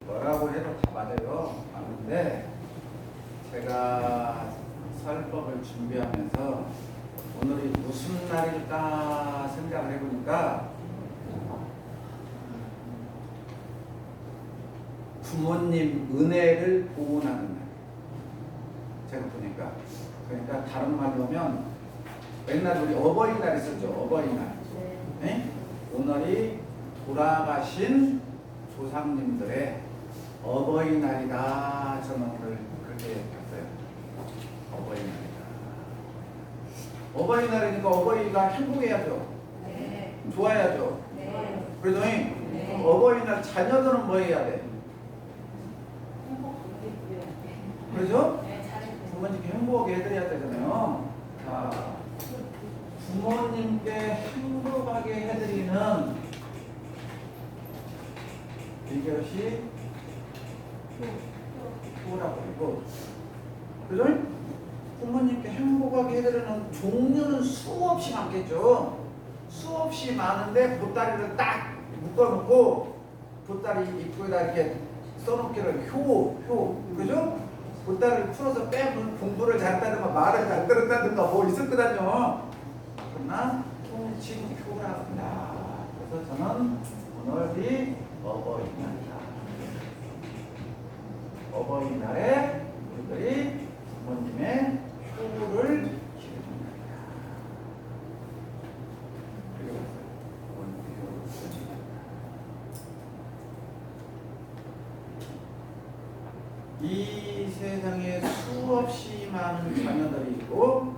뭐라고 해도 다 맞아요. 맞는데 제가 설법을 준비하면서 오늘이 무슨 날일까 생각을 해보니까 부모님 은혜를 보훈하는 날. 제가 보니까 그러니까 다른 말로 하면 옛날 우리 어버이날 있었죠. 어버이날. 네? 오늘이 돌아가신 조상님들의 어버이날이다. 저는 오늘 그렇게 봤어요. 어버이날이다. 어버이날이니까 어버이가 행복해야죠. 네. 좋아야죠. 네. 그래도 네. 어버이날 자녀들은 뭐 해야 돼? 그렇죠? 네, 잘했어요. 부모님께 행복하게 해드려야 되잖아요. 자, 부모님께 행복하게 해드리는 비결이 효라고 그러고, 그죠? 부모님께 행복하게 해드리는 종류는 수없이 많겠죠. 수없이 많은데 보따리를 딱 묶어놓고 보따리 입구에다 이렇게 써놓기를 효, 그죠? 보따리를 풀어서 빼면 공부를 잘했다든가 말을 잘 들었다든가 뭐 있을 거다요. 그러나 통칭 효라고 합니다. 그래서 저는 오늘이 어버이날이다. 어버이날에 우리들이 부모님의 효를 기르는 날이다. 그리고 이 세상에 수없이 많은 자녀들이 있고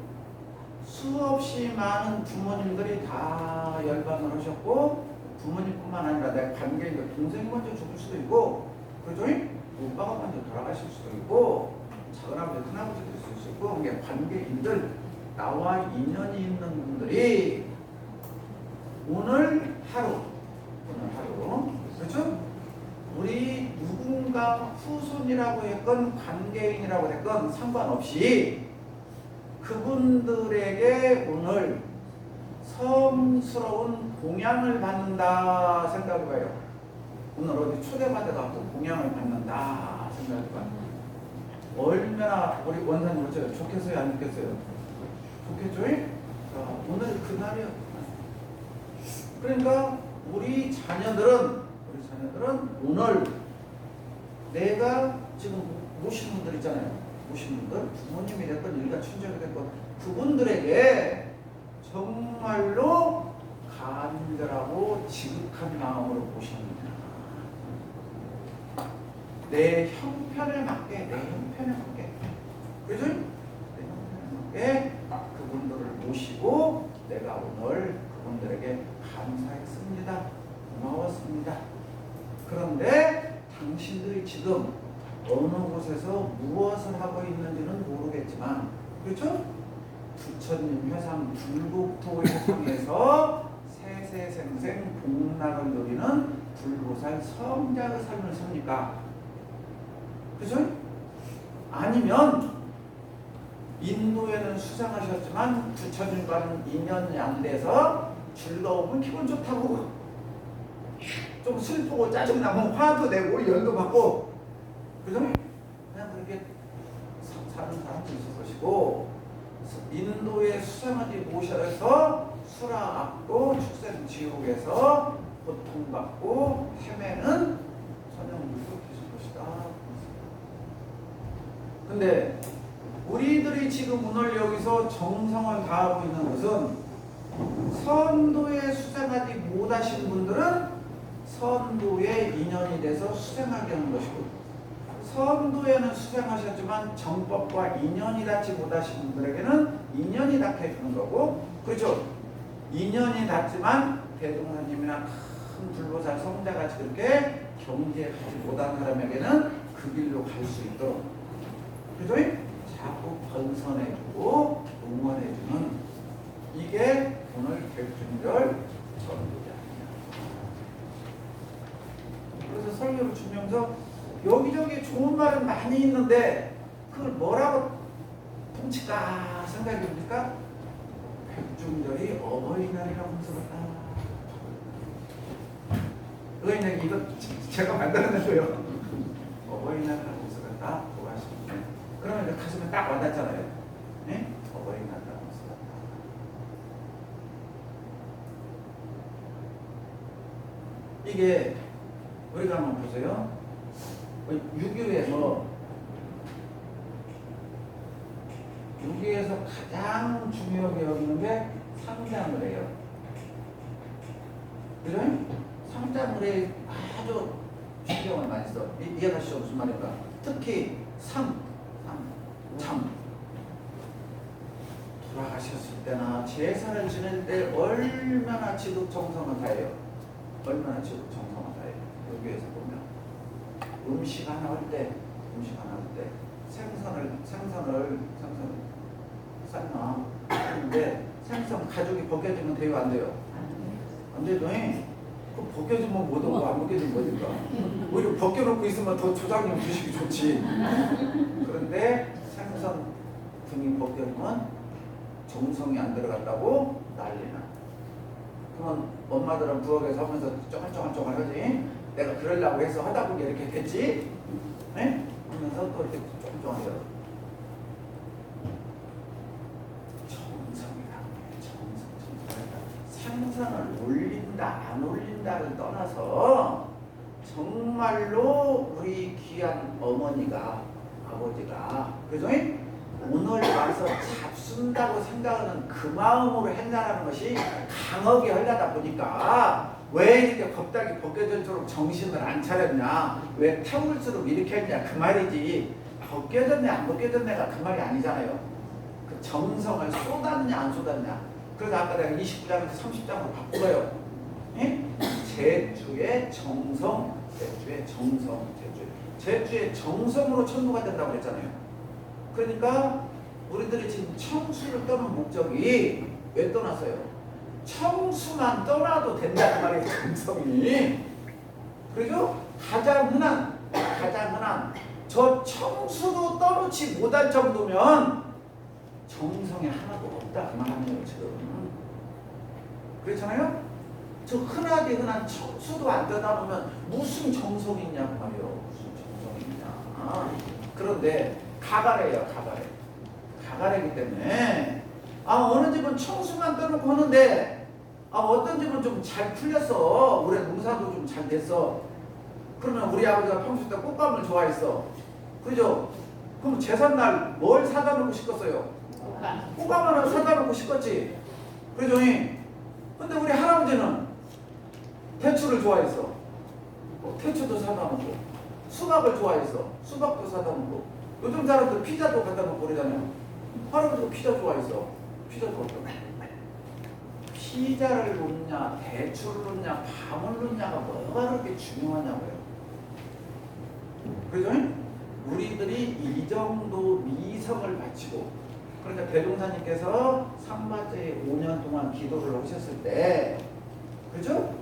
수없이 많은 부모님들이 다 열반을 하셨고 부모님뿐만 아니라 내 관계인들 동생이 먼저 죽을 수도 있고 그죠? 오빠가 먼저 돌아가실 수도 있고 작은아버지 큰아버지도 있을 수 있고 이게 관계인들 나와 인연이 있는 분들이 오늘 하루 그렇죠? 우리 누군가 후손이라고 했건 관계인이라고 했건 상관없이 그분들에게 오늘 성스러운 공양을 받는다 생각해봐요. 오늘 어디 초대받아갖고 공양을 받는다 생각해봐요. 얼마나 우리 원사님 어쩌요? 좋겠어요? 안 좋겠어요? 좋겠죠? 오늘 그날이요. 그러니까 우리 자녀들은 오늘 내가 지금 모신 분들 있잖아요. 모신 분들 부모님이 됐건 일가 친척이 됐건 그분들에게 정말로 간절하고 지극한 마음으로 모시는 거야. 내 형편에 맞게 그죠? 내 형편에 맞게 그분들을 모시고 내가 오늘 그분들에게 감사했습니다. 고마웠습니다. 그런데 당신들이 지금 어느 곳에서 무엇을 하고 있는지는 모르겠지만 그렇죠? 부처님 회상 불국토 회상에서 세세생생 복락을 누리는 불보살 성자의 삶을 삽니까? 그죠? 아니면 인도에는 수상하셨지만 부처님과는 인연이 안 돼서 즐거우면 기분 좋다고 좀 슬프고 짜증나면 화도 내고 연도 받고 그죠? 그냥 그렇게 사는 사람도 있을 것이고 인도의 수상한이 모셔서 수라악도 축생 지옥에서 고통받고 헤매는 선영물도 계실 것이다. 근데 우리들이 지금 오늘 여기서 정성을 다하고 있는 것은 선도에 수상하지 못하신 분들은 선도에 인연이 돼서 수행하게 하는 것이고 선도에는 수행하셨지만 정법과 인연이 닿지 못하신 분들에게는 인연이 닿게 해주는 거고 그렇죠? 인연이 닿지만 대종사님이나 큰 불보살 성자같이 그렇게 경계하지 못한 사람에게는 그 길로 갈 수 있도록 그렇죠? 자꾸 번선해주고 응원해주는 이게 오늘 백중절 전도자. 그래서 설교를 주면서 여기저기 좋은 말은 많이 있는데 그걸 뭐라고 퉁칠까 생각해 보니까 백중절이 어버이날이라고 해석했다. 이거 제가 만들어낸 거예요. 딱 와닿잖아요. 네? 어버이날이라고 했어요. 이게 우리가 한번 보세요. 6.25에서 가장 중요하게 여기는 게 상장을 해요. 그죠? 상장을 해 아주 신경을 많이 써. 이해가시죠? 무슨 말인가? 특히 참 돌아가셨을 때나 제사를 지낼 때 얼마나 지극정성을 다해요. 얼마나 지극정성을 다해요. 여기에서 보면 음식 하나 할 때 생선을 삶아 하는데 생선 가죽이 벗겨지면 돼요, 안 돼요? 안 돼도 그 벗겨지면 뭐도 안 벗겨지면 뭐니까 오히려 벗겨놓고 있으면 더 조장님 주식이 좋지. 그런데 생선 등이 벗겨지면 정성이 안 들어갔다고 난리나. 그러면 엄마들은 부엌에서 하면서 쪼글쪼글 하지. 내가 그러려고 해서 하다 보니 이렇게 됐지. 네? 하면서 또 이렇게 쪼글쪼글해요. 생선을 올린다 안 올린다를 떠나서 정말로 우리 귀한 어머니가 아버지가 그죠? 오늘 와서 잡순다고 생각하는 그 마음으로 했다라는 것이 강하게 하려다 보니까 왜 이렇게 겁나게 벗겨질수록 정신을 안 차렸냐, 왜 태울수록 이렇게 했냐 그 말이지, 벗겨졌네 안 벗겨졌네가 그 말이 아니잖아요. 그 정성을 쏟았냐 안 쏟았냐. 그래서 아까 내가 29장에서 30장으로 바꾸어요. 예? 제주의 정성, 제주의 정성으로 천도가 된다고 했잖아요. 그러니까 우리들이 지금 청수를 떠는 목적이 왜 떠났어요? 청수만 떠나도 된다는 말이에요. 정성이. 그죠? 가장 흔한 저 청수도 떠놓지 못할 정도면 정성이 하나도 없다 그 말하네요 지금. 그렇잖아요? 저 흔하게 흔한 청수도 안 떠나면 무슨 정성이 있냐고 말이에요. 무슨 정성이 있냐. 그런데 가가래이기 때문에 어느 집은 청수만 떠놓고 하는데 어떤 집은 좀 잘 풀렸어. 올해 농사도 좀 잘 됐어. 그러면 우리 아버지가 평소 때 꽃감을 좋아했어. 그죠? 그럼 제삿날 뭘 사다 놓고 싶었어요? 꽃감 하나 사다 놓고 싶었지. 그죠? 근데 우리 할아버지는 대추를 좋아했어. 대추도 사다 놓고, 수박을 좋아했어. 수박도 사다 놓고. 요즘 사람들 피자도 갖다 놓고 그러잖아요. 할아버지도 피자 좋아했어. 피자도 갖다 놓고. 피자를 놓냐, 대추를 놓냐, 밤을 놓냐가 뭐가 그렇게 중요하냐고요. 그죠? 우리들이 이 정도 미성을 바치고, 그러니까 대종사님께서 삼바제에 5년 동안 기도를 하셨을 때, 그죠?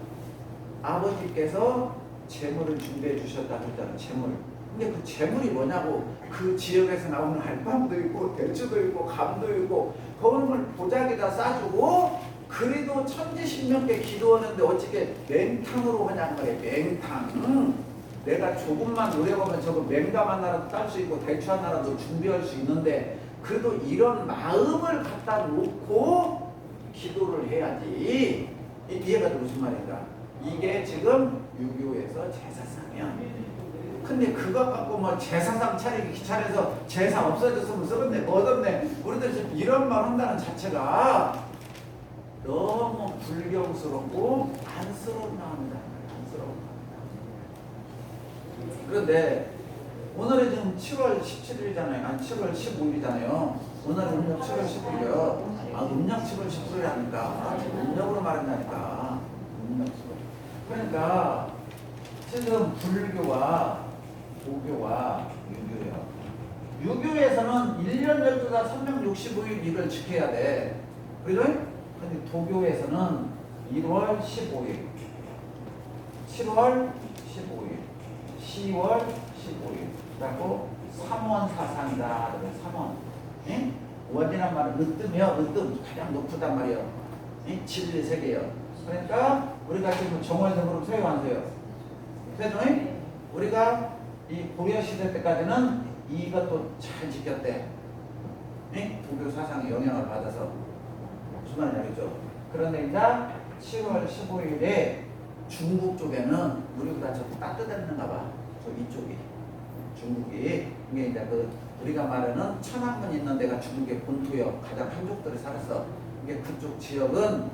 아버지께서 재물을 준비해 주셨다고 했잖아요. 재물. 근데 그 재물이 뭐냐고, 그 지역에서 나오는 알밤도 있고 대추도 있고 감도 있고 그런 걸 보자기다 싸주고, 그래도 천지신명께 기도하는데 어떻게 맹탕으로 하냐는 말이에요. 맹탕. 내가 조금만 노력하면 저거 맹감 하나라도 딸 수 있고 대추 하나라도 준비할 수 있는데, 그래도 이런 마음을 갖다 놓고 기도를 해야지. 이해가 무슨 말인가? 이게 지금 유교에서 제사상이야. 근데 그거 갖고 뭐 제사상 차리기 귀찮아서 제사 없어졌으면 썩었네 뭐었네, 우리들 지금 이런 말 한다는 자체가 너무 불경스럽고 안쓰러운 마음이다. 안쓰러운 마음이다. 그런데 오늘이 지금 7월 17일이잖아요. 아니 7월 15일이잖아요. 오늘은 음력 7월 15일이요. 음력 7월 15일이라니까. 음력으로 말한다니까. 음력 7월. 그러니까 지금 불교와 도교와 유교예요. 유교에서는 1년 12달 365일 이걸 지켜야 돼. 그죠? 근데 도교에서는 1월 15일, 7월 15일, 10월 15일. 그리고 3원 사상이다. 3원. 예? 원이란 말은 으뜸 가장 높단 말이에요. 예? 진리 세계예요. 그러니까 우리가 지금 정월성으로 세워왔어요. 그래서 우리가 이 고려 시대 때까지는 이것도 잘 지켰대. 예? 도교 사상의 영향을 받아서 무슨 말인지 알겠죠? 그런데 이제 7월 15일에 중국 쪽에는 우리보다 좀 따뜻했는가 봐. 저 이쪽이 중국이 이게 이제 그 우리가 말하는 천안문 있는 데가 중국의 본토역 가장 한족들이 살았어. 이게 그쪽 지역은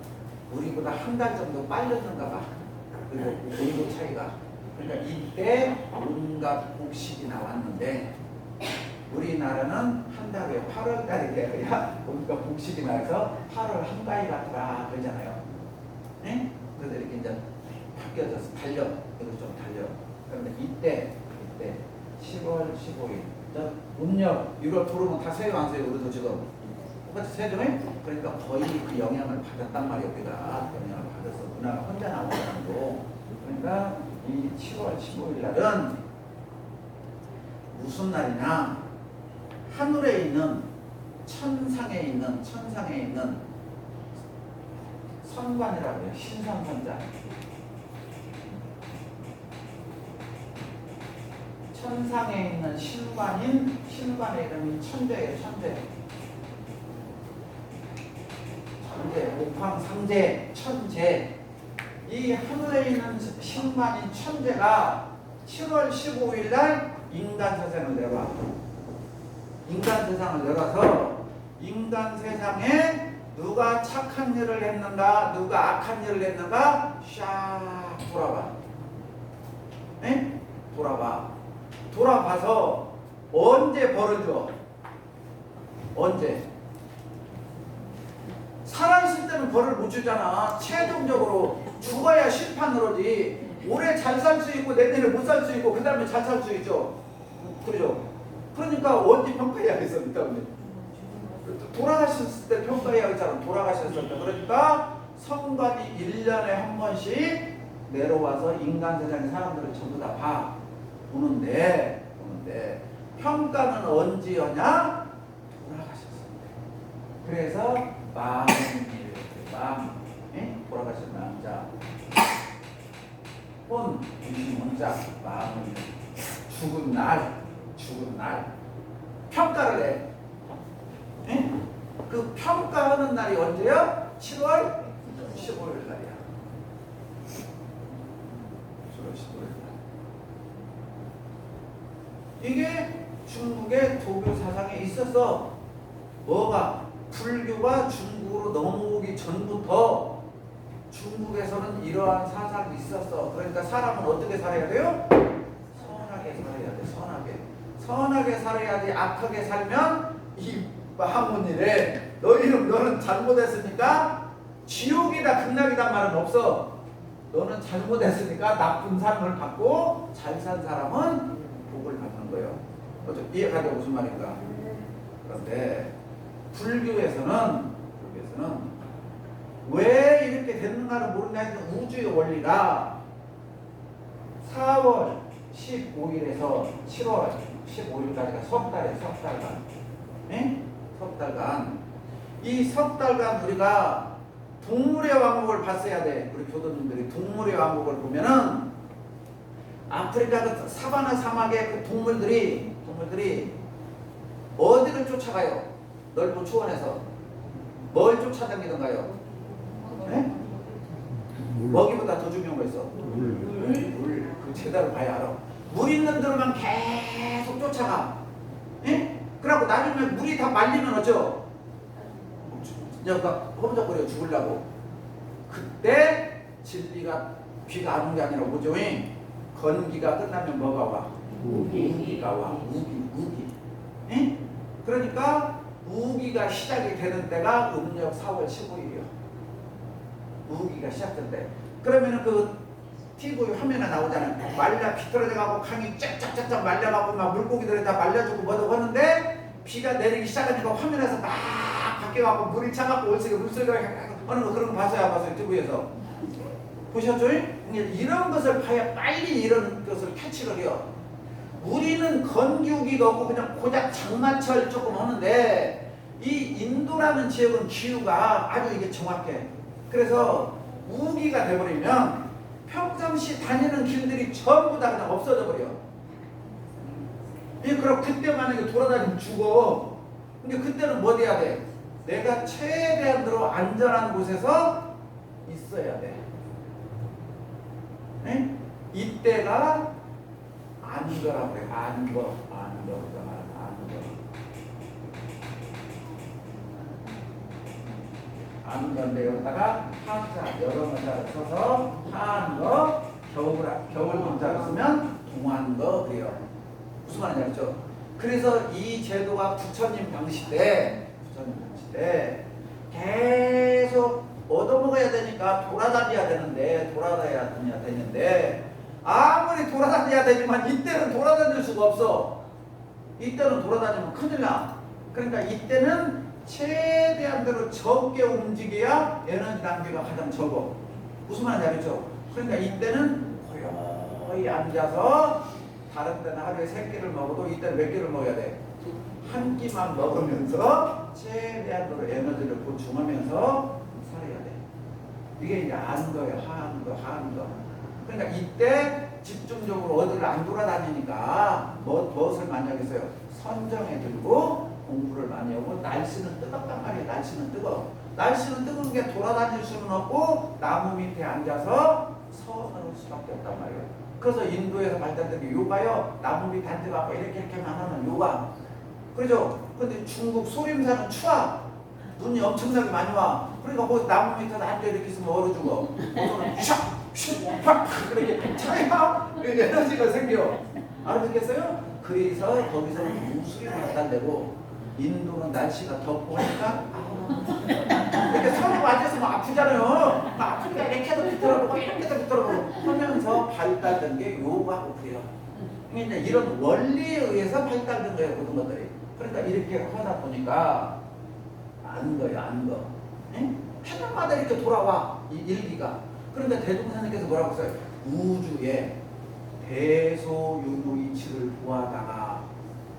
우리보다 한 달 정도 빨렸는가 봐. 그리고 온도 차이가. 그러니까 이때 온갖 곡식이 나왔는데 우리나라는 한 달에 8월 달이 돼야 온갖 곡식이 나서 8월 한가위 같더라 그러잖아요. 네? 그래서 이렇게 이제 바뀌어져서 달려. 이거 좀 달려. 그런데 이때 10월 15일 음력 6월 들어오면 다 세요 안 세요? 우리도 지금 똑같이 세죠? 그러니까 거의 그 영향을 받았단 말이에요. 우리가 영향을 받아서 문화가 혼자 나오는 거. 그러니까 이 7월 15일 날은 무슨 날이냐? 하늘에 있는 천상에 있는 선관이라고 해요. 신선선자. 천상에 있는 신관의 이름이 천재예요. 천재, 옥황상제, 천재. 이 하늘에 있는 신관인 천재가 7월 15일 날 인간 세상을 내려와. 인간 세상을 내려서 인간 세상에 누가 착한 일을 했는가, 누가 악한 일을 했는가, 샥 돌아봐. 네? 돌아봐서 언제 벌을 줘? 언제? 살아있을 때는 벌을 못 주잖아. 최종적으로 죽어야 심판으로지. 올해 잘 살 수 있고 내년에 못 살 수 있고 그 다음에 잘 살 수 있죠. 그러죠. 그러니까 언제 평가해야겠어. 돌아가셨을 때 평가해야겠잖아. 돌아가셨을 때. 그러니까 성관이 1년에 한 번씩 내려와서 인간 세상의 사람들을 전부 다 봐. 보는데 평가는 언제였냐? 돌아가셨을 때. 그래서 마음 돌아가신 남자 혼 문자 마음은 죽은 날 평가를 해. 그 평가하는 날이 언제야? 7월 15일 날이야. 7월 15일 날. 이게 중국의 도교 사상에 있어서 뭐가 불교가 중국으로 넘어오기 전부터 중국에서는 이러한 사상이 있었어. 그러니까 사람은 어떻게 살아야 돼요? 선하게 살아야 돼. 선하게 살아야지. 악하게 살면 이 마하문이래. 너는 잘못했으니까 지옥이다 극락이다 말은 없어. 너는 잘못했으니까 나쁜 삶을 받고 잘 산 사람은 복을 받는 거예요. 이해가죠? 무슨 말인가? 그런데 불교에서는 왜 이렇게 됐는가를 모르냐 했던 우주의 원리가 4월 15일에서 7월 15일까지가 석 달간. 네? 석 달간. 이 석 달간 우리가 동물의 왕국을 봤어야 돼. 우리 교도님들이 동물의 왕국을 보면은 아프리카 그 사바나 사막의 그 동물들이 어디를 쫓아가요? 넓은 초원에서 뭘 쫓아다니던가요? 네? 먹이보다 더 중요한 거 있어. 물. 그 제대로 봐야 알아. 물 있는 데로만 계속 쫓아가. 예? 그러고 나중에 물이 다 말리면 어쩌? 그냥 허벅거려 죽으려고. 그때 진리가 비가 안 온 게 아니라 뭐죠? 건기가 끝나면 뭐가 와? 우기가 와. 우기. 예? 그러니까 우기가 시작이 되는 때가 음력 4월 15일이요. 우기가 시작될 때. 그러면은 그 TV 화면에 나오잖아요. 말라 비틀어져가고 강이 쫙쫙쫙쫙 말려가고 막 물고기들이 다 말려주고 뭐도 하는데 비가 내리기 시작하니까 화면에서 막 바뀌어가고 물이 차갖고 올수록 물소리가 하는 거 그런 거 봤어요? TV에서 보셨죠? 이런 것을 봐야 빨리 이런 것을 캐치를 해요. 우리는 건기우기가 없고 그냥 고작 장마철 조금 하는데 이 인도라는 지역은 기후가 아주 이게 정확해. 그래서 우기가 돼버리면 평상시 다니는 길들이 전부 다 그냥 없어져 버려. 그럼 그때 만약에 돌아다니면 죽어. 근데 그때는 뭐 돼야 돼? 내가 최대한으로 안전한 곳에서 있어야 돼. 네? 이때가 안거라고 그래. 안거. 안건데 여기다가 한자 여러 문자를 써서 한거 겨울 문자를 쓰면 동안거 그래요. 무슨 말인지 알죠? 그래서 이 제도가 부처님 당시 때 계속 얻어먹어야 되니까 돌아다녀야 되는데 아무리 돌아다녀야 되지만 이때는 돌아다닐 수가 없어. 이때는 돌아다니면 큰일 나. 그러니까 이때는 최대한대로 적게 움직여야 에너지 낭비가 가장 적어. 무슨 말인지 알겠죠? 그러니까 이때는 고요히 앉아서 다른 때는 하루에 3끼를 먹어도 이때는 몇 끼를 먹어야 돼? 한 끼만 먹으면서 최대한으로 에너지를 보충하면서 살아야 돼. 이게 이제 안거예요. 한거. 그러니까 이때 집중적으로 어디를 안 돌아다니니까 무엇을 많이 하겠어요? 선정에 들고 공부를 많이 하고 날씨는 뜨겁단 말이에요. 날씨는 뜨거운 게 돌아다닐 수는 없고 나무 밑에 앉아서 서서 수밖에 없단 말이에요. 그래서 인도에서 발달된 게 요가요. 나무 밑에 앉아갖고 이렇게만 하는 요가. 그렇죠? 근데 중국 소림산은 추워. 눈이 엄청나게 많이 와. 그러니까 거기 나무 밑에 앉아 이렇게 있으면 얼어 죽어. 거기서는 샥 그렇게 차야 에너지가 생겨. 알아듣겠어요? 그래서 거기서는 무술이 발달되고 인도는 날씨가 덥고 하니까 이렇게 서로 맞아서 아프잖아요. 아프니까 이렇게도 비틀어보고 이렇게도 비틀어보고 하면서 발달된 게 요가고 그래요. 그러니까 이런 원리에 의해서 발달된 거예요. 모든 것들이. 그러니까 이렇게 하다 보니까 안거. 해마다 이렇게 돌아와 이 일기가. 그런데 대종사님께서 뭐라고 써요? 우주에 대소유무이치를 보아다가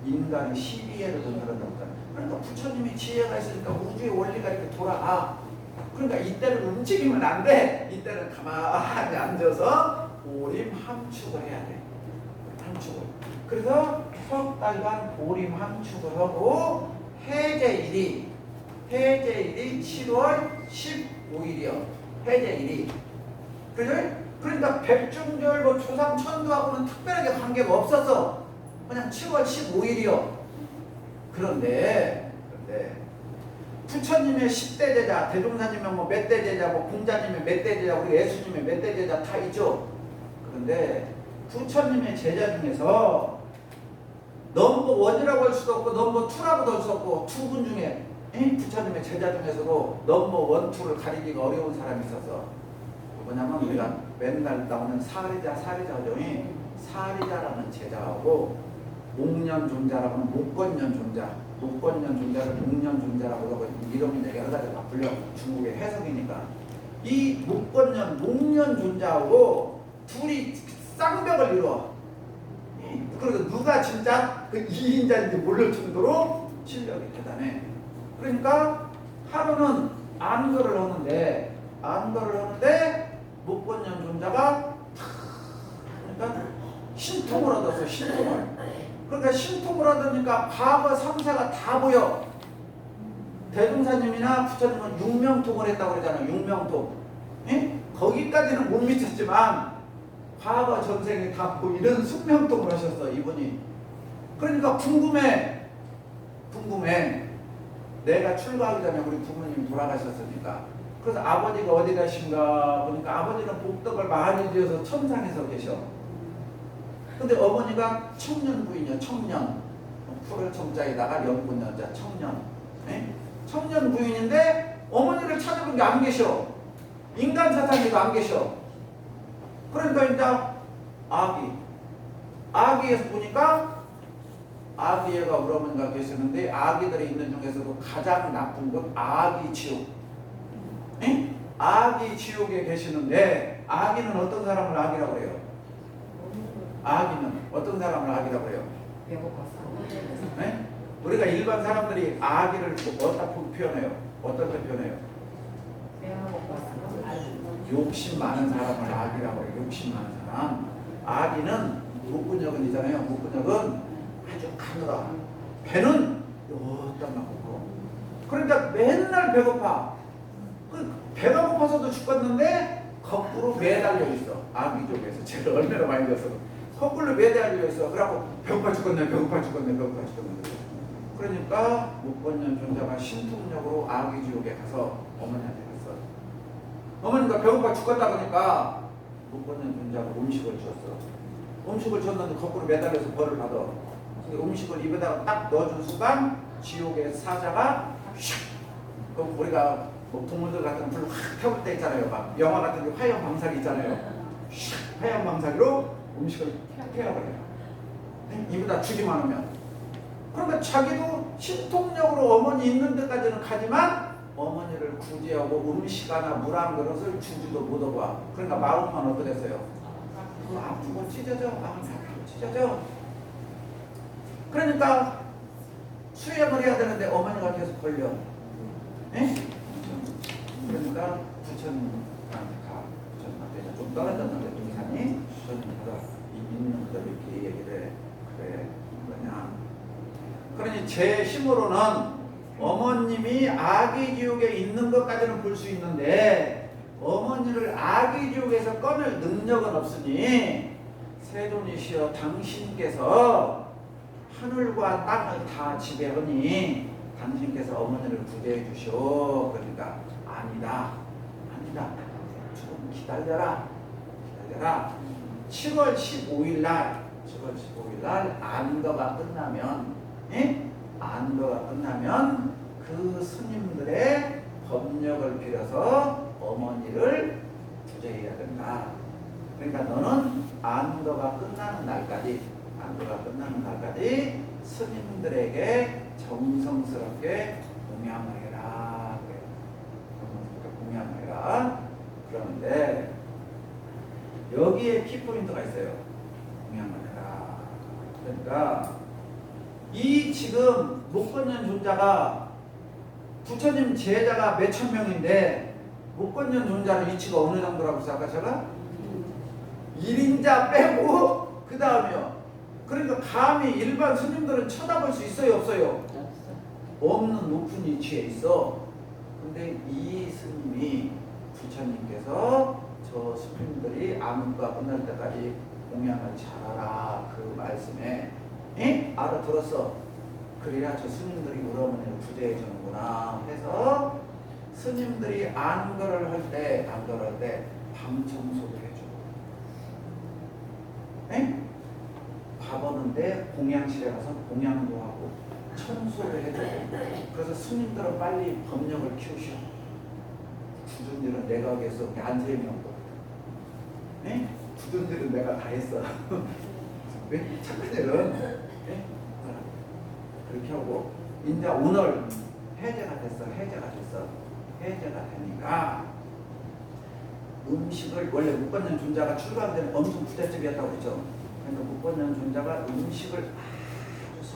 인간이 시비에를 건드렸다고 했잖아요. 그러니까 부처님이 지혜가 있으니까 우주의 원리가 이렇게 돌아가. 그러니까 이때는 움직이면 안 돼. 이때는 가만히 앉아서 보림 함축을 해야 돼. 함축을. 그래서 석 달간 보림 함축을 하고 해제일이 7월 15일이요. 해제일이. 그러니까 백중절 뭐 초상 천도하고는 특별하게 관계가 없었어. 그냥 7월 15일이요. 그런데 부처님의 10대 제자, 대종사님의 뭐 몇 대 제자, 뭐 공자님의 몇 대 제자, 우리 예수님의 몇 대 제자 다 있죠. 그런데 부처님의 제자 중에서 넘버 1이라고 할 수도 없고 넘버 2라고도 할 수 없고 두 분 중에 부처님의 제자 중에서도 넘버 1, 2를 가리기가 어려운 사람이 있어서 뭐냐면 우리가 맨날 나오는 사리자정이 사리자라는 제자하고 목련존자라고 하는 목권년존자를 목련존자라고 하고 이름이 여러 가지가 불려. 중국의 해석이니까 이 목련존자하고 둘이 쌍벽을 이루어. 그래서 누가 진짜 그 2인자인지 모를 정도로 실력이 대단해. 그러니까 하루는 안거를 하는데 목권년존자가 그러니까 신통을 얻었어. 그러니까 신통을 얻으니까 과거 삼사가 다 보여. 대종사님이나 부처님은 육명통을 했다고 그러잖아요. 육명통. 거기까지는 못 미쳤지만 과거 전생에 다 이런 숙명통을 하셨어. 이분이. 그러니까 궁금해. 내가 출가하기 전에 우리 부모님이 돌아가셨으니까. 그래서 아버지가 어디 가신가 보니까 아버지는 복덕을 많이 지어서 천상에서 계셔. 근데 어머니가 청년부인이요. 청년. 풀을 청자에다가 연분연자 청년. 청년 부인인데 어머니를 찾아본 게 안 계셔. 인간 사상에도 안 계셔. 그러니까 이제 아기에서 보니까 아기애가 우리 어머니가 계시는데 아기들이 있는 중에서도 가장 나쁜 건 아기 지옥. 아기 지옥에 계시는데 아기는 어떤 사람을 아기라고 그래요? 아기는 어떤 사람을 아기라고 그래요? 우리가 일반 사람들이 아기를 어디다 표현해요? 어떻게 표현해요? 욕심 많은 사람을 아기라고 해요. 욕심 많은 사람. 아기는 목근역은 있잖아요. 목근역은 아주 가늘어. 배는 먹다 먹고. 그러니까 맨날 배고파. 배가 고파서도 죽겠는데 거꾸로 매달려 있어. 아기족에서 제가 얼마나 많이 들었어. 거꾸로 매달려 있어. 그래갖고 배고파 죽겠네, 배고파 죽겠네, 배고파 죽겠네. 그러니까 묵건년 존자가 신통력으로 아기지옥에 가서 어머니한테 갔어. 어머니가 배고파 죽겠다 그러니까 묵건년 존자가 음식을 줬어. 음식을 줬는데 거꾸로 매달려서 벌을 받아. 근데 음식을 입에다가 딱 넣어준 순간 지옥의 사자가 슉! 그럼 우리가 뭐 동물들 같은 불로 확 태울 때 있잖아요. 막 영화 같은 게 화염 방사기 있잖아요. 슉! 화염 방사기로 음식을 태워버려요. 입에다 주기만 하면. 그러니까 자기도 신통력으로 어머니 있는 데까지는 가지만 어머니를 구제하고 음식 하나 물 한 그릇을 주지도 못하고 와. 그러니까 마음만 어떠겠어요? 아프고 찢어져. 아프고 찢어져. 그러니까 수행을 해야 되는데 어머니가 계속 걸려. 예? 그러니까 부처님한테 가. 부처님한테 좀 떨어졌는데 동산이 부처님보다 있는 그대로 이렇게 얘기를 해. 그래 뭐냐. 그러니 제 힘으로는 어머님이 아기지옥에 있는 것까지는 볼 수 있는데 어머니를 아기지옥에서 꺼낼 능력은 없으니 세존이시여 당신께서 하늘과 땅을 다 지배하니 당신께서 어머니를 구제해 주시오. 그러니까 아니다. 조금 기다려라. 7월 15일 날 안거가 끝나면 안거가 끝나면 그 스님들의 법력을 빌어서 어머니를 구제해야 된다. 그러니까 너는 안거가 끝나는 날까지 스님들에게 정성스럽게 공양을 해라. 공양을 해라. 그런데 여기에 키포인트가 있어요. 공양을 해라. 그러니까 이 지금 목건년 존자가 부처님 제자가 몇천 명인데 목건년 존자는 이치가 어느 정도라고 생각하셔가? 1인자 빼고 그 다음이요. 그러니까 감히 일반 스님들은 쳐다볼 수 있어요, 없어요? 없는 높은 위치에 있어. 근데 이 스님이 부처님께서 저 스님들이 암흑과 끝날 때까지 공양을 잘하라 그 말씀에 알아들었어. 그래야 저 스님들이 우리 어머니를 구제해 주는구나 해서 스님들이 안거를 할 때 방 청소도 해주고 밥 오는데 공양실에 가서 공양도 하고 청소를 해주고. 그래서 스님들은 빨리 법력을 키우셔. 굳은 일은 내가 하겠어. 안세임이 없고 굳은 일은 내가 다 했어. 왜 착한 일은 그렇게 하고 이제 오늘 해제가 되니까 음식을 원래 묵건년 존자가 출가할 때는 엄청 부잣집이었다고 그랬죠. 그러니까 묵건년 존자가 음식을 아주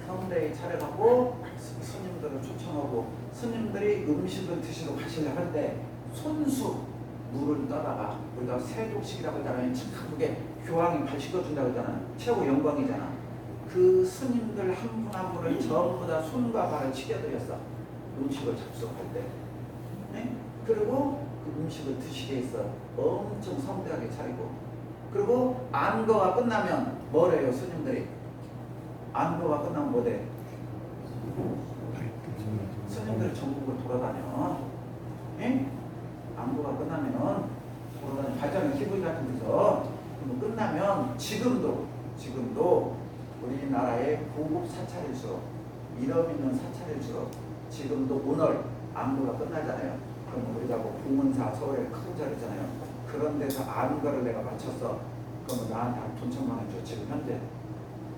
성대히 차려갖고 스님들을 초청하고 스님들이 음식을 드시러 가시려 할 때 손수 물을 떠다가 우리가 세족식이라고 하잖아요. 참 그게 교황이 발 씻어준다고 하잖아요. 최고 영광이잖아. 그 스님들 한 분 한 분을 전부 다 손과 발을 치켜드렸어. 음식을 접속할 때. 그리고 그 음식을 드시게 했어. 엄청 성대하게 차리고. 그리고 안거가 끝나면 뭐래요 스님들이? 안거가 끝나면 뭐래? 스님들이 전국을 돌아다녀. 안거가 끝나면 돌아다녀. 발전의 기분 같은 데서 끝나면 지금도 우리나라의 고급 사찰일수록 이름 있는 사찰일수록 지금도 오늘 안거가 끝나잖아요. 그럼 우리가 뭐 봉은사 서울에 큰 절 있잖아요. 그런 데서 안거를 내가 마쳤어. 그러면 나한테 한 돈 1,000만 원 줘. 지금 현재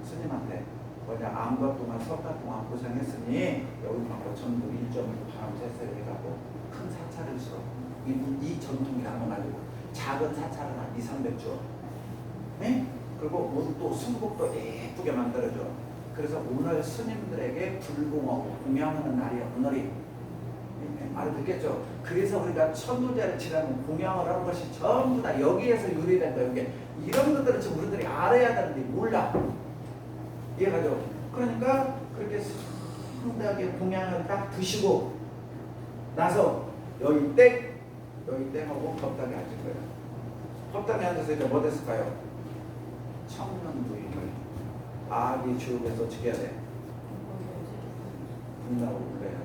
스님한테 뭐냐 안거 동안 석 달 동안 고생했으니 여기만 전부 1.1 바람세세를 해갖고 큰 사찰일수록 이 전통이라는 거 가지고 작은 사찰은 한 200~300조. 그리고 오늘 또 승복도 예쁘게 만들어줘. 그래서 오늘 스님들에게 불공하고 공양하는 날이야. 오늘이. 말을 듣겠죠. 그래서 우리가 천도제를 지나면 공양을 하는 것이 전부 다 여기에서 유래된다. 이게 이런 것들은 지금 우리들이 알아야 되는데 몰라. 이해가죠? 그러니까 그렇게 상당하게 공양을 딱 드시고 나서 여기 땡하고 법당에 앉을 거예요. 법당에 앉아서 이제 뭐 됐을까요? 청년 부인을 아기 지옥에서 어떻게 해야 돼? 분나고 그래야 돼.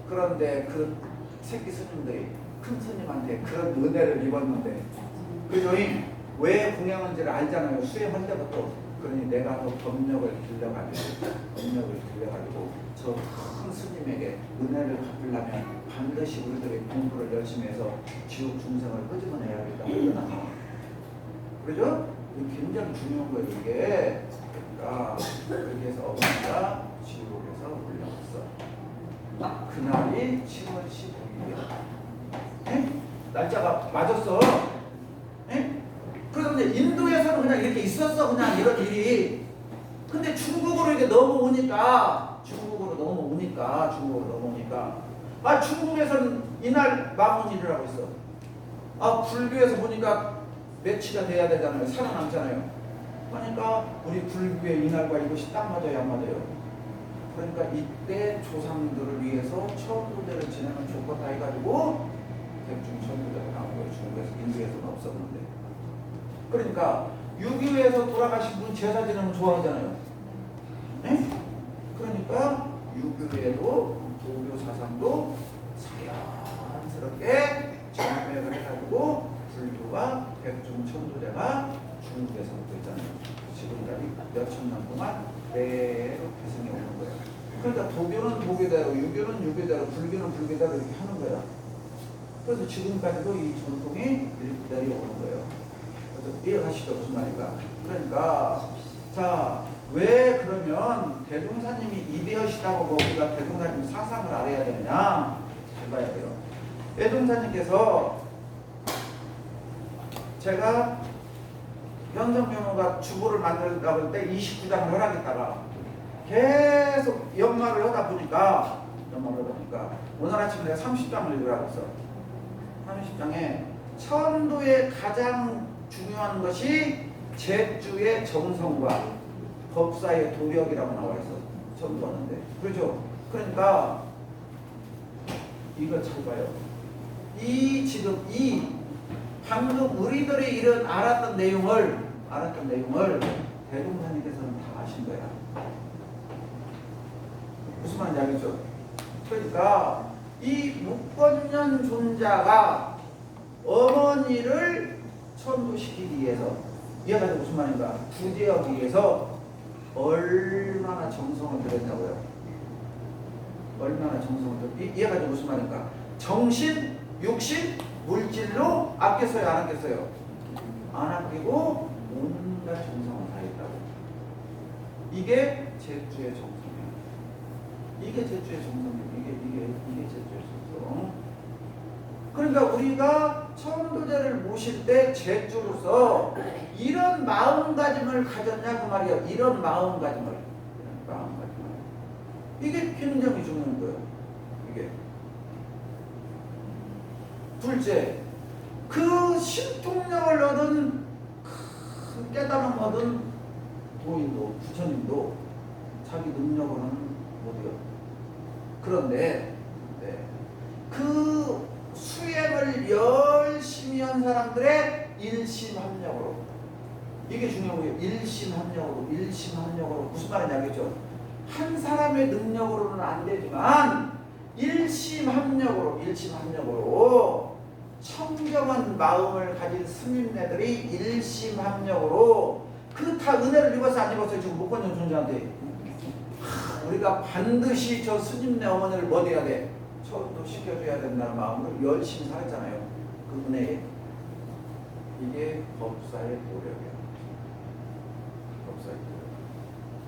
그런데 그 새끼 스님들이 큰 스님한테 그런 은혜를 입었는데 그죠? 왜 공양한지를 알잖아요. 수행할 때부터. 그러니 내가 더 법력을 길러가지고 저 큰 스님에게 은혜를 갚으려면 반드시 우리들의 공부를 열심히 해서 지옥 중생을 끄집어내야겠다. 그러죠? 이게 굉장히 중요한 거예요. 이게. 그러니까 그렇게 해서 어머니가 지옥에서 올라왔어. 그날이 7월 15일이야. 날짜가 맞았어. 그런데 인도에서는 그냥 이렇게 있었어. 그냥 이런 일이. 근데 중국으로 이게 넘어오니까 중국에서는 이날 마문일이라고 있어. 불교에서 보니까 며칠이 돼야 되잖아요. 살아남잖아요. 그러니까 우리 불교의 이날과 이것이 딱 맞아요, 안 맞아요? 그러니까 이때 조상들을 위해서 천도제를 지내는 조건 다 해가지고 대충 천도제가 나온 거예요. 중국에서, 인도에서는 없었는데. 그러니까 유교에서 돌아가신 분 제사 지내면 좋아하잖아요. 네? 그러니까 유교에도 도교 사상도 자연스럽게 정맥을 해가지고 불교가 백중 천도제가 중국에서부터 있잖아요. 지금까지 몇천 년 동안 그대로 계승해 오는 거예요. 그러니까 도교는 도교대로, 유교는 유교대로, 불교는 불교대로 이렇게 하는 거야. 그래서 지금까지도 이 전통이 그대로 오는 거예요. 그래서 이해가시죠? 무슨 말인가? 그러니까 자, 왜 그러면 대종사님이 이대하시다고 우리가 대종사님 사상을 알아야 되느냐? 잘 봐야 돼요. 대종사님께서 제가 현성명호가 주보를 만들다 볼 때 29장을 허락했다가 계속 연말을 하다 보니까 오늘 아침에 내가 30장을 읽으라고 했어. 30장에 천도의 가장 중요한 것이 제주의 정성과 법사의 도력이라고 나와 있어. 천도하는데. 그렇죠? 그러니까 이거 잘 봐요. 지금 방금 우리들이 이런 알았던 내용을 대종사님께서는 다 아신 거야. 무슨 말인지 알겠죠? 그러니까 이 묵건년 존자가 어머니를 천도시키기 위해서, 이해가 무슨 말인가? 구제하기 위해서 얼마나 정성을 들였냐고요. 얼마나 정성을 들였. 이해가 무슨 말인가? 정신, 육신, 물질로 아꼈어요, 안 아꼈어요? 안 아끼고 온갖 정성을 다했다고. 이게 제주의 정성이에요. 이게 제주의 정성이에요. 이게 제주의 정성. 그러니까 우리가 천도제를 모실 때 제주로서 이런 마음가짐을 가졌냐 그 말이에요. 이런 마음가짐을. 이게 굉장히 중요한 거예요. 이게. 둘째, 그 신통력을 얻은 큰 깨달음 얻은 도인도 부처님도 자기 능력으로는 못해요. 그런데 그 수행을 열심히 한 사람들의 일심합력으로, 이게 중요한 거예요. 일심합력으로 무슨 말인지 알겠죠? 한 사람의 능력으로는 안 되지만 일심합력으로 청정한 마음을 가진 스님네들이 일심합력으로 그 다 은혜를 입어서 안 입었어요. 지금 묵건년 존재한테. 우리가 반드시 저 스님네 어머니를 뭐 해야 돼? 저도 시켜줘야 된다는 마음으로 열심히 살았잖아요. 그 은혜에. 이게 법사의 도력이야. 법사의 도력.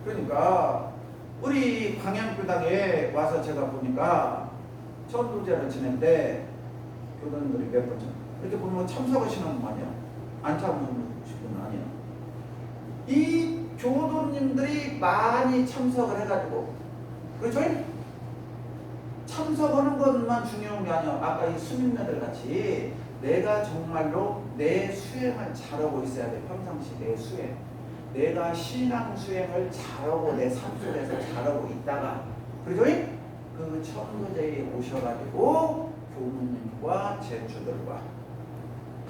그러니까 우리 광양교당에 와서 제가 보니까 천도제를 지낼 때 교단들이 몇 번 이렇게 보면 참석하시는 분 아니야? 안 참석하시는 분 아니야? 이 교도님들이 많이 참석을 해가지고, 그렇죠? 참석하는 것만 중요한 게 아니야. 아까 이 수민네들 같이 내가 정말로 내 수행을 잘하고 있어야 돼. 평상시 내 수행. 내가 신앙 수행을 잘하고 내 삶 속에서 잘하고 있다가 그죠? 그 천도제에 오셔가지고 교무님과 제주들과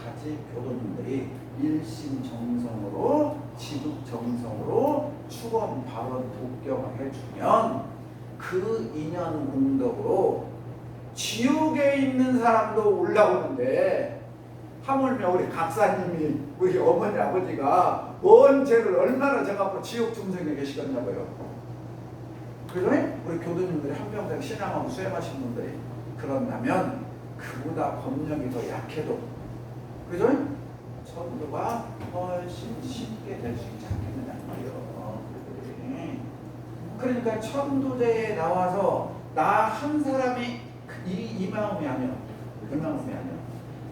같이 교도님들이 일심정성으로 지극정성으로 축원 발언 독경을 해주면 그 인연 공덕으로 지옥에 있는 사람도 올라오는데 하물며 우리 각사님이 우리 어머니 아버지가 뭔 죄를 얼마나 져갖고 지옥 중생에 계시겠냐고요. 그러니 우리 교도님들이 한평생 신앙하고 수행하신 분들이 그런다면 그보다 법력이 더 약해도 그죠? 천도가 훨씬 쉽게 될 수 있지 않겠느냐는 말이요. 그러니까 천도제에 나와서 나 한 사람이 이 마음이 아니야. 그 마음이 아니야.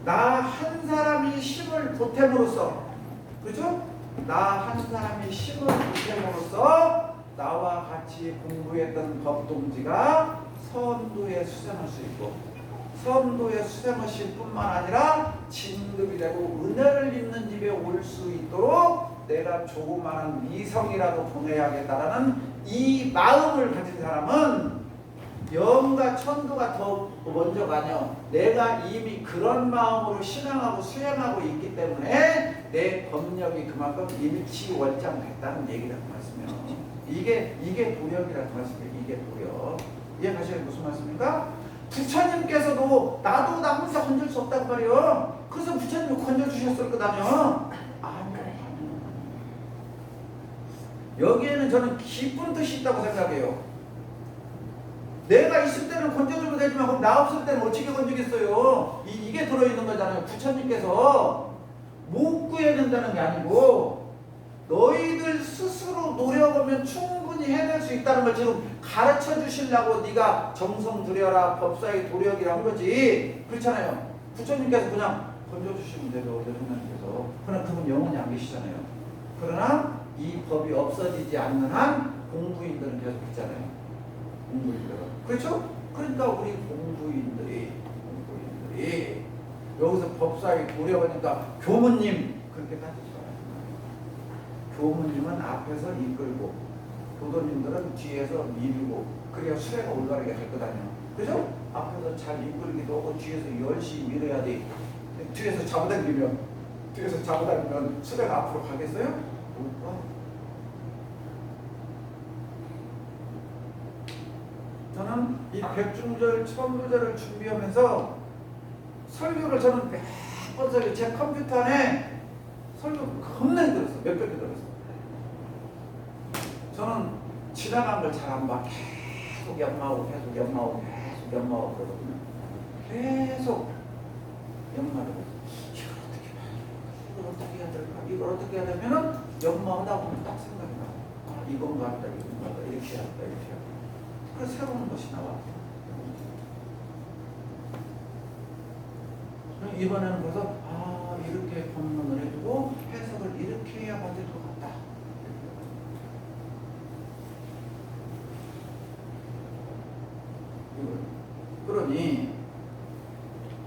나 한 사람이 힘을 보탬으로써 그죠? 나 한 사람이 힘을 보탬으로써 나와 같이 공부했던 법동지가 선도에 수생할 수 있고 선도에 수생하실 뿐만 아니라 진급이 되고 은혜를 입는 집에 올 수 있도록 내가 조그마한 미성이라도 보내야겠다라는 이 마음을 가진 사람은 영과 천도가 더 먼저 가뇨. 내가 이미 그런 마음으로 신앙하고 수행하고 있기 때문에 내 법력이 그만큼 일치월장됐다는 얘기라고 말씀이요. 이게 도력이라고 말씀이에요. 이게 도력. 이해가시는 무슨 말씀입니까? 부처님께서도 나도 나 혼자 건질 수 없단 말이에요. 그래서 부처님이 건져주셨을 거다며. 아니요. 여기에는 저는 깊은 뜻이 있다고 생각해요. 내가 있을 때는 건져주면 되지만 그럼 나 없을 때는 어떻게 건지겠어요? 이게 들어있는 거잖아요. 부처님께서 못 구해낸다는 게 아니고 너희들 스스로 노력하면 충분히 해낼 수 있다는 걸 지금 가르쳐 주시려고 네가 정성 들여라 법사의 도력이라 한 거지. 그렇잖아요. 부처님께서 그냥 건져주시면 되죠. 여성님께서. 그러나 그분 영원히 안 계시잖아요. 그러나 이 법이 없어지지 않는 한 공부인들은 계속 있잖아요. 공부인들은. 그렇죠? 그러니까 우리 공부인들이 여기서 법사의 도력하니까 교무님 그렇게 따지지 말아요. 교무님은 앞에서 이끌고 교도님들은 뒤에서 밀고 그래야 수레가 올라가게 할 거다요. 그죠? 앞에서 잘 이끌기도 하고 뒤에서 열심히 밀어야 돼. 뒤에서 잡아당기면 수레가 앞으로 가겠어요? 못 가. 저는 이 백중절, 천부절을 준비하면서 설교를 저는 몇 번 제 컴퓨터 안에 설교 겁나게 들었어. 몇백 개 들었어. 저는 지나간 걸 잘 안 봐. 계속 연마하고 그러거든요. 계속 연마를 해서 이걸 어떻게 해야 될까? 이걸 어떻게 해야 되면은 연마하다 보면 딱 생각이 나. 아, 이건가 하다, 이렇게 해야 한다, 이렇게 해야 한다. 그래서 새로운 것이 나와. 이번에는 그래서 이렇게 법문을 해주고 해석을 이렇게 해야 맞을 것 같다. 그러니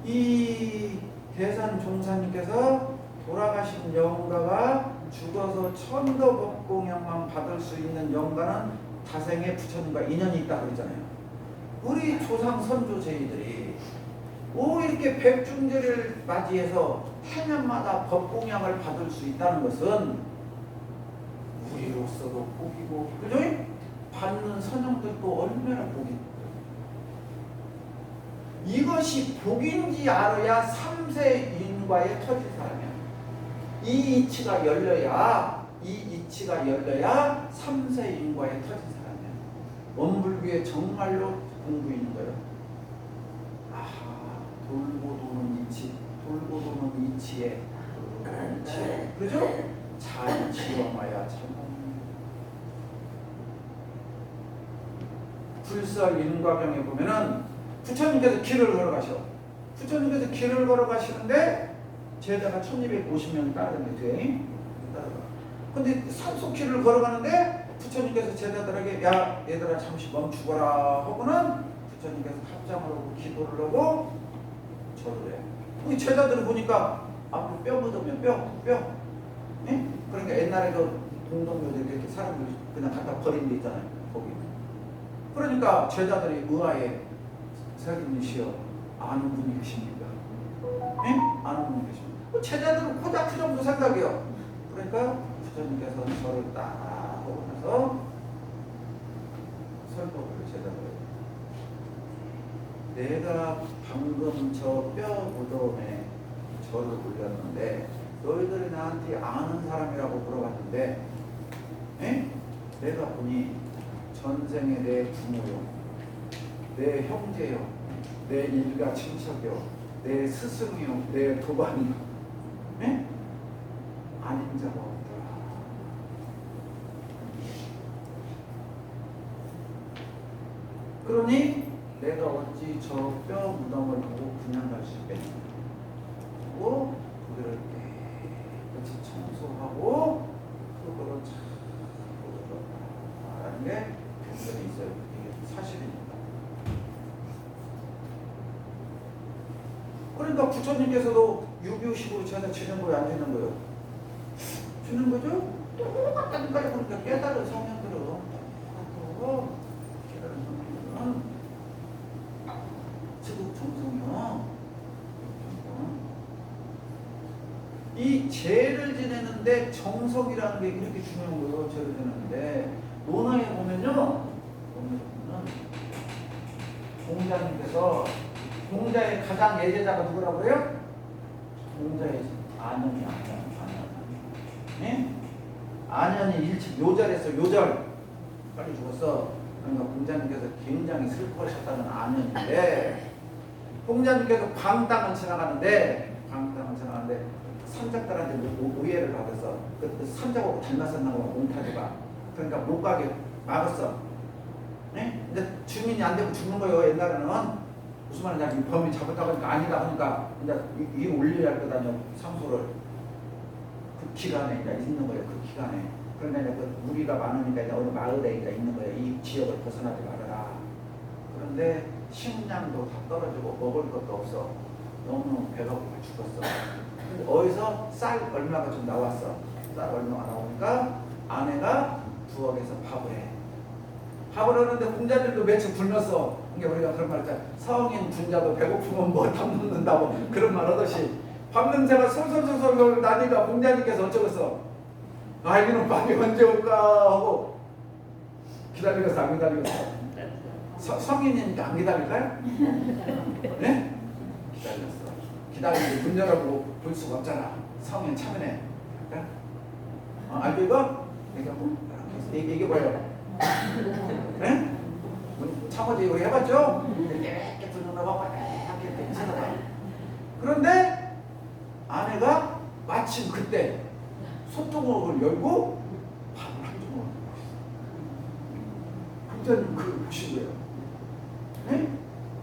이 대산 종사님께서 돌아가신 영가가 죽어서 천도법공양만 받을 수 있는 영가는 다생의 부처님과 인연이 있다고 그러잖아요. 우리 조상 선조 제이들이 이렇게 백중제를 맞이해서 해년마다 법공양을 받을 수 있다는 것은 우리로서도 복이고, 그죠? 받는 선영들도 얼마나 복이. 이것이 복인지 알아야 3세 인과에 터질 사람이야. 이 이치가 열려야 3세 인과에 터진 사람이야. 원불교에 정말로 공부 있는 거예요. 돌고 도는 이치에 그죠? 잘 지어마야 참. 불설 인과경에 보면은 부처님께서 길을 걸어가시는데 제자가 1250명이 따르는 뒤에 따라가. 근데 산속길을 걸어가는데 부처님께서 제자들에게 야 얘들아 잠시 멈추거라 하고는 부처님께서 합장을 하고 기도를 하고 절을 해. 우리 제자들을 보니까 앞으로 뼈 묻으면 뼈. 예? 그러니까 옛날에 그 공동묘지 이렇게 사람들 그냥 갖다 버린 데 있잖아요. 거기. 그러니까 제자들이 의아해. 선생님이시여 아는 분이 계십니까? 예? 아는 분이 계십니까? 제자들은 고작 그 정도 생각이요. 그러니까 부처님께서 저를 딱 보고 나서 설법을 제자들 내가 방금 저 뼈 무덤에 절을 올렸는데 너희들이 나한테 아는 사람이라고 물어봤는데 에? 내가 보니 전생에 내 부모요 내 형제요 내 일가 친척이요 내 스승이요 내 도반이요 에? 아닌 자가 없더라. 그러니 내가 어찌 저 뼈 무덤을 보고 그냥 갈 수 있겠냐 하고 그들을 깨끗이 청소하고 그거로 참 보더라라는 게 변전에 있어요. 이게 사실입니다. 그러니까 부처님께서도 유교식으로 제가 지는 거예요, 안 지는 거예요? 주는 거죠? 똑같다니까요. 그러니까 깨달은 성현들은 똑같고 깨달은 성현들은 지극 정성이요. 이 죄를 지내는데 정성이라는 게 이렇게 중요한 거예요. 죄를 지내는데 논어에 보면요. 공자님께서 공자의 가장 예제자가 누구라고 그래요? 공자의 안현이 네? 안현이 일찍 요절했어. 요절 빨리 죽었어. 그러니까 공자님께서 굉장히 슬퍼하셨다는 안현인데 공자님께서 광땅을 지나가는데 산작들한테 오해를 받아서 그 산작하고 닮았었나고 몽타주가 그러니까 못 가게 막았어. 네? 근데 주민이 안 되고 죽는 거예요. 옛날에는 무슨 말이냐 범인 잡았다고 하니까 아니다 하니까 이제 이거 올려야 할 거다요. 상소를 그 기간에 이제 있는 거예요. 그 기간에 그러니까 이제 그 무리가 많으니까 이제 어느 마을에 이제 있는 거예요. 이 지역을 벗어나지 말아라. 그런데 식량도 다 떨어지고 먹을 것도 없어. 너무 배가 고파 죽었어. 어디서 쌀 얼마가 좀 나왔어. 쌀 얼마가 나오니까 아내가 부엌에서 밥을 해. 밥을 하는데 공자들도 며칠 굶었어. 그러니까 우리가 그런 말 있잖아. 성인 분자도 배고프면 뭐 밥 먹는다고 그런 말 하듯이 밥 냄새가 솔솔솔솔 나니까 공자님께서 어쩌겠어. 아이는 밥이 언제 올까 하고 기다리겠어 안 기다리겠어? 성인이니까 안 기다릴까요? 네? 기다렸어. 기다리는데 문 열어보고 볼 수가 없잖아. 성인 참여네. 알죠 이거? 얘기해봐요. 네? 창호지 우리 해봤죠? 이렇게 들어가고 이렇게 찾아봐. 그런데 아내가 마침 그때 소뚜껑을 열고 밥을 한 주먹을 먹고 있어. 공자님 그걸 보신 거예요. 네?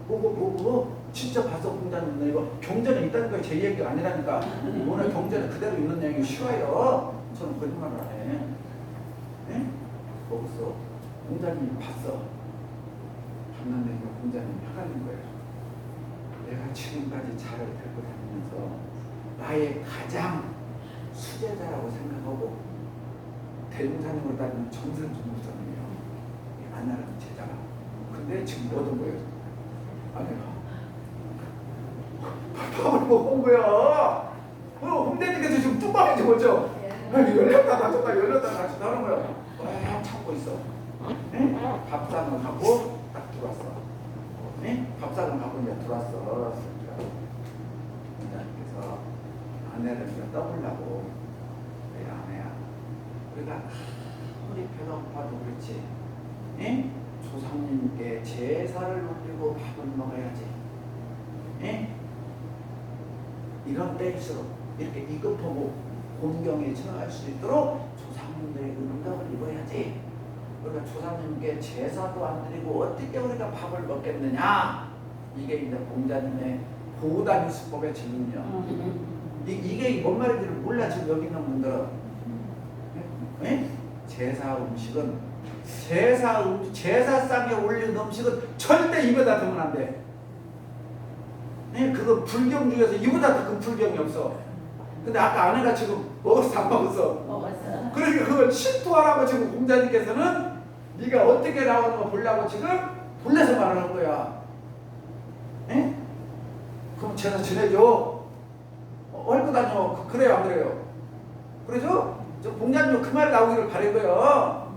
보고 진짜 봐서 공자님 이거 경전에 있다니까 제 얘기가 아니라니까. 오늘 경전에 그대로 있는 내용이 쉬워요. 저는 거짓말을 안 해. 네? 거기서 공자님이 봤어. 봤는데 공자님이 헷갈린 거예요. 내가 지금까지 차를 들고 다니면서 나의 가장 수제자라고 생각하고 대종사님으로 따지면 정상중무선이에요. 만나는 제자가. 근데 지금 뭐 얻은 거예요? 아내가 밥을 먹은 거야. 홍대님께서 지금 뚜껑이 죽었죠? 열렸다 닫혔다 하는 거야. 꽉 참고 있어. 네? 밥상을 갖고 딱 들어왔어. 네? 밥상을 갖고 이제 들어왔어. 그래서 아내를 이제 떠보려고 그래 아내야 우리가 아무리 배가 고파도 그렇지 네? 조상님께 제사를 올리고 밥을 먹어야지 네? 이런 때일수록 이렇게 이급하고 곤경에 처할 수 있도록 조상님들의 은덕을 입어야지. 그러니까 조상님께 제사도 안 드리고 어떻게 우리가 밥을 먹겠느냐. 이게 이제 공자님의 고단위 수법의 질문이요. 이게 뭔 말인지를 몰라 지금 여기 있는 분들은. 네? 제사 음식은 제사상에 올린 음식은 절대 입에다 대면 안 돼. 네? 그거 불경 중에서 이보다 더 큰 불경이 없어. 근데 아까 아내가 지금 먹었어 안 먹었어? 먹었어. 그러니까 그걸 실토하라고 지금 공자님께서는 네가 어떻게 나오는 거 보려고 지금 불러서 말하는 거야. 에? 그럼 제사 지내줘. 헐고 다녀. 그래요 안 그래요? 그러죠? 저 공자님 그 말이 나오기를 바라고요.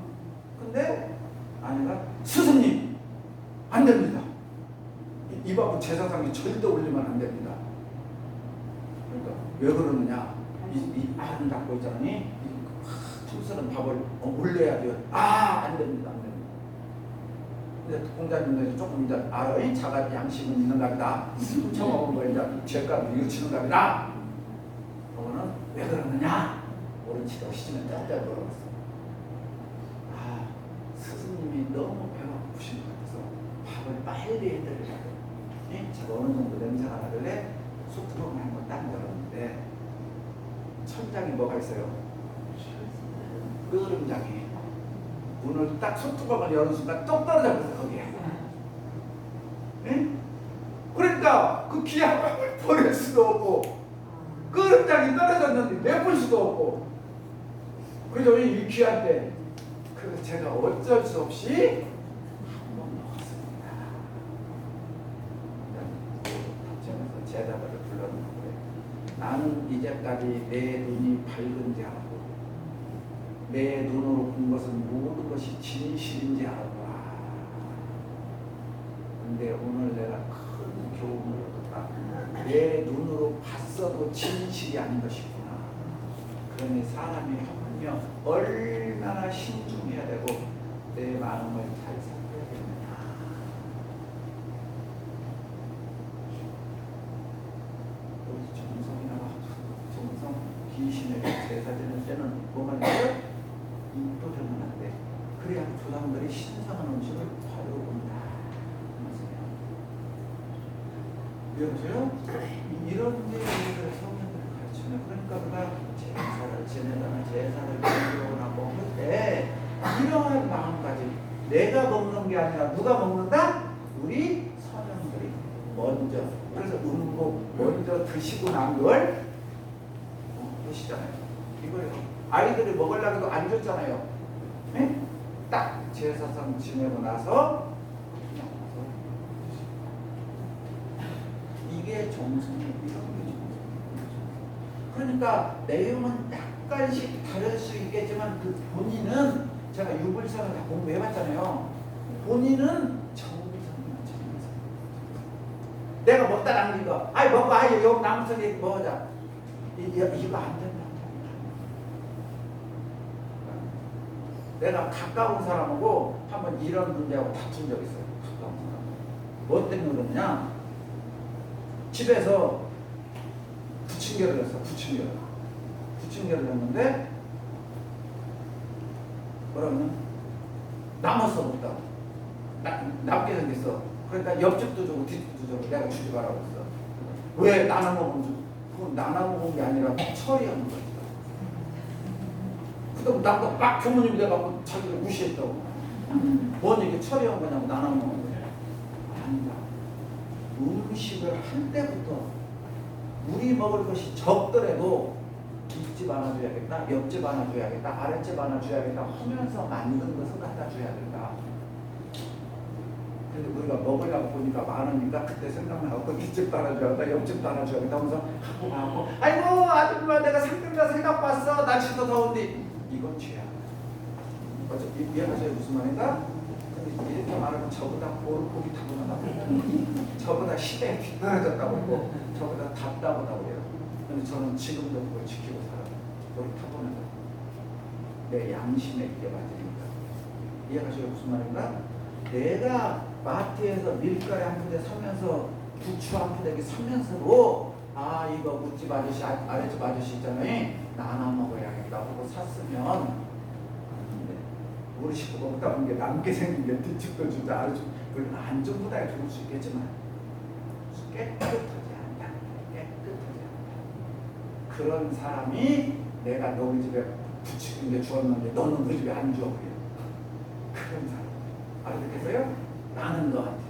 근데 아내가 스승님 안 됩니다. 이 밥은 제사상에 절대 올리면 안 됩니다. 그러니까 왜 그러느냐? 이 알을 갖고 있잖아니. 틈스런 밥을 올려야 돼요. 안 됩니다. 안 됩니다. 근데 공자님도 조금 이제 알아요. 자가 양심은 있는가 보다. 훔쳐먹은 거 이제 죄값을 이웃치는가 보다. 그거는 왜 그러느냐? 옳은 치도 시중에 짤짤 물어봤어. 스승님이 너무 배가 고프신 것 같아서 밥을 빨리 해드리려고. 제가 어느 정도 냄새가 나길래 소뚜껑을 한번 딱 열었는데 천장에 뭐가 있어요? 끓음장에. 문을 딱 소뚜껑을 여는 순간 똑 떨어졌어 거기에. 응? 그러니까 그 귀한 밥을 버릴 수도 없고 끓음장이 떨어졌는데 메꿀 수도 없고 그래서 이 귀한 때 그래서 제가 어쩔 수 없이 한번 먹었습니다. 답장에서 제자들을 불러놓고 나는 이제까지 내 눈이 밝은지 알고 내 눈으로 본 것은 모든 것이 진실인지 알아보라. 근데 오늘 내가 큰 교훈을 얻었다. 내 눈으로 봤어도 진실이 아닌 것이구나. 그러니 사람이 하물며 얼마나 신중해야 되고 내 마음을 잘 살펴야겠느냐. 정성 귀신에게 제사 드릴 때는 뭐가 있어요? 입도 되면 안 돼. 그래야 조상들이 신성한 음식을 바라본다. 그러세요? 이런 게 성경을 가르치네. 그러니까 우리가 제사를 지내거나 제사를 지내거나 먹을 때 이러한 마음까지 내가 먹는 게 아니라 누가 먹는다? 우리 선영들이 먼저. 그래서 음복 먼저 드시고 난 걸 드시잖아요. 이거예요. 아이들이 먹으려고 해도 안 줬잖아요. 네? 딱 제사상 지내고 나서 이게 정성이 이런 게 정성. 그러니까 내용은 약간씩 다를 수 있겠지만 그 본인은 제가 유불선을 다 공부해봤잖아요. 본인은 정성이야 정성. 내가 먹다 남긴 거, 먹고 여기 남은 먹자. 이거 안 된다. 내가 가까운 사람하고 한번 이런 문제하고 다툰 적 있어요. 가까운 사람. 뭐 때문에 그러냐? 집에서 부침개를 했어. 부침개를 했는데 뭐라면 남았어 먹다가 남게 생겼어. 그러니까 옆집도 주고 뒷집도 주고 내가 주지 말라고 했어. 왜 나눠 먹으면 줘? 그건 나눠 먹은 게 아니라 처리하는 거지. 그다음 나도 막 부모님이 돼갖고 자기를 무시했다고. 뭔 얘기 처리한 거냐고 나눠 먹은 거냐. 아니다. 음식을 할 때부터 우리 먹을 것이 적더라도 뒷집 하나 줘야겠다, 옆집 하나 줘야겠다, 아랫집 하나 줘야겠다 하면서 만든 것을 갖다 줘야 된다. 근데 우리가 먹으려고 보니까 많으니까 그때 생각나고 뒷집도 하나 줘야겠다, 옆집도 하나 줘야겠다 하면서 갖고 가고 아이고 아줌마 내가 상등가서 해갖고 왔어. 날씨도 더운데 이건 죄야. 이해하세요 무슨 말인가? 근데 이렇게 말하면 저보다 고기 타고나다고 저보다 시대에 뒤떨어졌다고 그러고 저보다 답답하다고 그래요. 근데 저는 지금도 그걸 지키고 살아요. 고기 타고나서 내 양심에 이게 맞으니까. 이해하세요 무슨 말인가? 내가 마트에서 밀가루 한 푸대 사면서 부추 한 푸대 사면서도 이거 묻집 아저씨 아랫집 아저씨 있잖아요. 나눠 먹어야겠다 하고 샀으면 우리 식구가 먹다 보는 게 남게 생긴 게 뒷집도 주자 아랫집 물론 안전보다 좋을 수 있겠지만 깨끗하지 않다. 그런 사람이 내가 너희 집에 부추긴 게 주었는데 너는 그 집에 안 줘. 그런 사람 알겠어요? 나는 너한테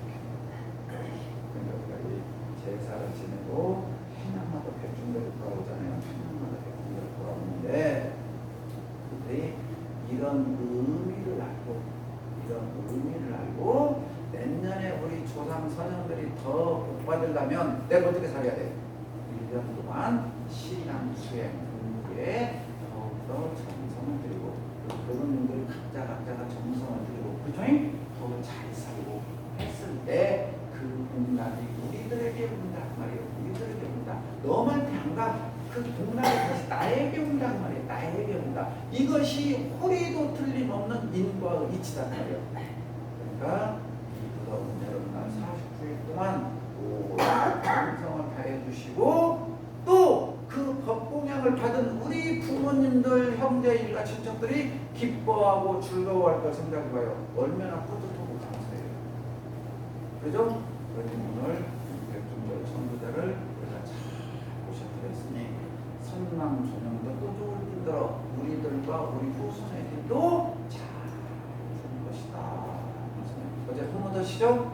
그러니까 우리가 제사를 지내고 해남마다 백중대를 돌아오잖아요. 해남마다 사람들이 더 복 받으려면 내가 어떻게 살아야 돼? 1년 동안 신앙 수행 공부에 더욱더 정성을 들이고 그런 분들이 각자가 정성을 들이고 그중에 더 잘 살고 했을 때 그 복락이 우리들에게 온다 말이에요. 우리들에게 온다. 너한테 안 가. 그 복락이 다시 나에게 온단 말이에요. 나에게 온다. 이것이 호리도 틀림없는 인과 이치단 말이에요. 그러니까 이 무더운 여름날 49일 동안 정성을 다해주시고 또 그 법공양을 받은 우리 부모님들, 형제, 일가, 친척들이 기뻐하고 즐거워할 걸 생각해봐요. 얼마나 뿌듯하고 감사해요. 그죠? 그러니 오늘 백중절 선구자를 우리가 잘 모셔드렸으니 선남소년도 또 좋을 뿐더러 우리들과 우리 후손에게도 잘 사는 것이다. 어제 소문 드시죠?